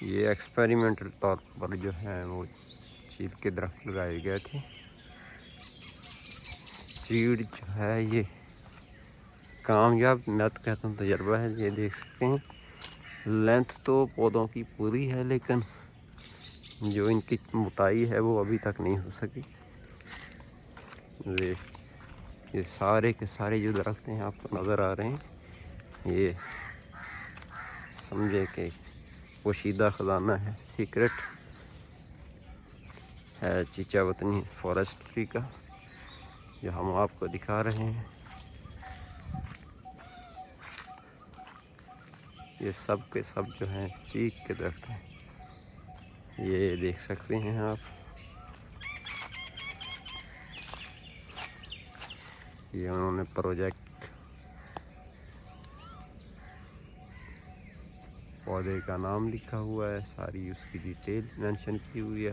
یہ ایکسپیریمنٹل طور پر جو ہے وہ چیڑ کے درخت لگائے گئے تھے. چیڑ جو ہے یہ کامیاب میں تو کہتا ہوں تجربہ ہے. یہ دیکھ سکتے ہیں لینتھ تو پودوں کی پوری ہے لیکن جو ان کی موٹائی ہے وہ ابھی تک نہیں ہو سکی. یہ سارے کے سارے جو درخت ہیں آپ کو نظر آ رہے ہیں یہ سمجھے کہ پوشیدہ خزانہ ہے، سیکرٹ ہے چیچا وطنی فارسٹری کا جو ہم آپ کو دکھا رہے ہیں. یہ سب کے سب جو ہیں چیک کے درخت ہیں. یہ دیکھ سکتے ہیں آپ. یہ انہوں نے پروجیکٹ پودے کا نام لکھا ہوا ہے، ساری اس کی ڈیٹیل مینشن کی ہوئی ہے.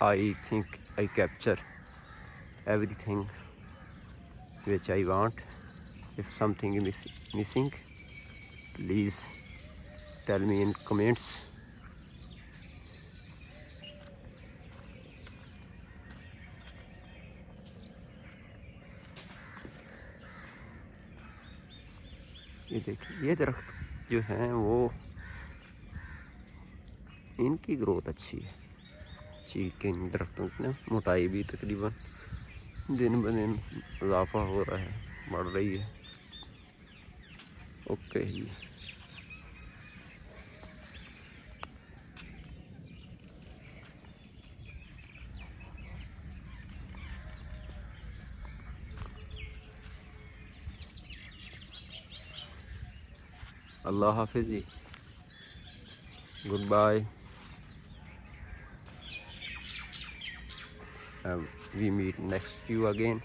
I think I capture everything which I want. If something is missing, please tell me in comments. یہ دیکھیں یہ درخت جو ہیں وہ ان کی گروتھ اچھی ہے. چیک کے ان درختوں کی نا موٹائی بھی تقریباً دن بہ دن اضافہ ہو رہا ہے، بڑھ رہی ہے. اوکے جی. اللہ حافظ جی. Good bye. We meet next you again.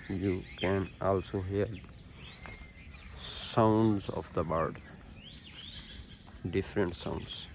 You can also hear sounds of the bird, different sounds.